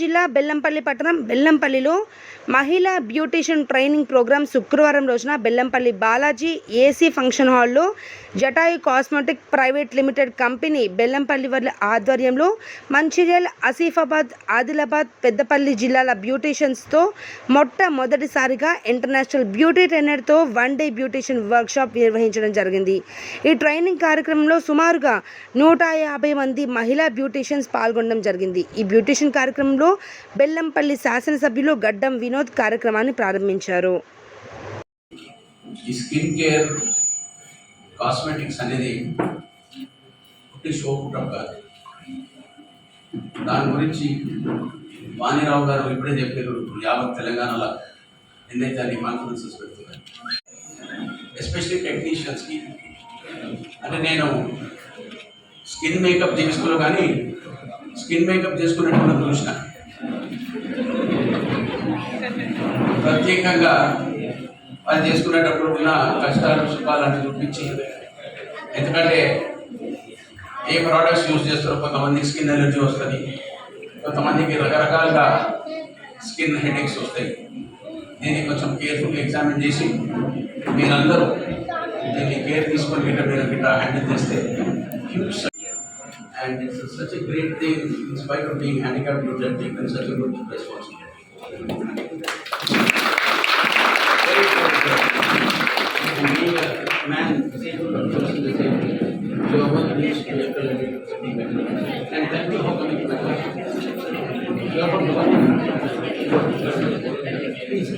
జిల్లా బెల్లంపల్లి పట్టణం బెల్లంపల్లిలో మహిళా బ్యూటీషియన్ ట్రైనింగ్ ప్రోగ్రాం శుక్రవారం రోజున బెల్లంపల్లి బాలాజీ ఏసీ ఫంక్షన్ హాల్లో Jatayu cosmetic private limited company Bellampalli వారి ఆధ్వర్యంలో మంచిర్యాల, ఆసిఫాబాద్, ఆదిలాబాద్, పెద్దపల్లి జిల్లాల బ్యూటీషియన్స్తో మొట్టమొదటిసారిగా ఇంటర్నేషనల్ బ్యూటీ ట్రైనర్తో 1 డే బ్యూటీషియన్ వర్క్షాప్ నిర్వహించడం జరిగింది. ఈ ట్రైనింగ్ కార్యక్రమంలో సుమారుగా 150 మంది మహిళా బ్యూటీషియన్స్ పాల్గొనడం జరిగింది. ఈ బ్యూటీషియన్ కార్యక్రమంలో బెల్లంపల్లి శాసనసభ్యులు గడ్డం వినోద్ కార్యక్రమాన్ని ప్రారంభించారు. ఈ స్కిన్ కేర్ కాస్మెటిక్స్ అనేది ఒకటి షో పుట్టం కాదు. దాని గురించి వాణిరావు గారు ఇప్పుడే చెప్పారు. యావత్ తెలంగాణలో ఎన్నైతే అన్ని కాన్ఫరెన్సెస్ పెడుతున్నారు, ఎస్పెషల్లీ టెక్నీషియన్స్కి. అంటే నేను స్కిన్ మేకప్ చేసుకోవాలి, కానీ స్కిన్ మేకప్ చేసుకునేటువంటి చూసిన ప్రత్యేకంగా వాళ్ళు చేసుకునేటప్పుడు ఉన్న కష్టాలు, సుఖాలను చూపించి, ఎందుకంటే ఏ ప్రోడక్ట్స్ యూజ్ చేస్తారో కొంతమందికి స్కిన్ ఎలర్జీ వస్తుంది, కొంతమందికి రకరకాలుగా స్కిన్ హెడేక్స్ వస్తాయి. దీన్ని కొంచెం కేర్ఫుల్గా ఎగ్జామిన్ చేసి మీరందరూ దీన్ని కేర్ తీసుకొని మీరు హ్యాండిల్ చేస్తే, and it's such a great thing in spite of being handicapped to take such a good responsibility. And being a man disabled or person disabled, your work needs to be better. And tell me how come it better. You are from Dubai. Please.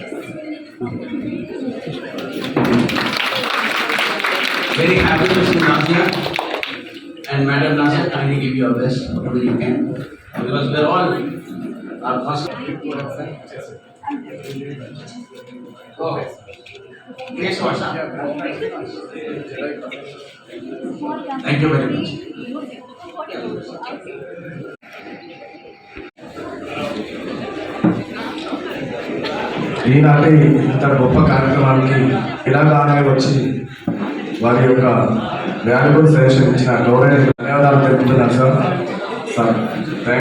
Very happy to see Nazia. And Madam Nazia, kindly give your best whatever you can, because we are all our first. Okay. Please watch out. Thank you very much. ఈనాటి ఇంత గొప్ప కార్యక్రమానికి ఇలాగానే వచ్చి వారి యొక్క valuable suggestion ఇచ్చిన గౌరవ ధన్యవాదాలు తెలుపుతున్నాను సార్.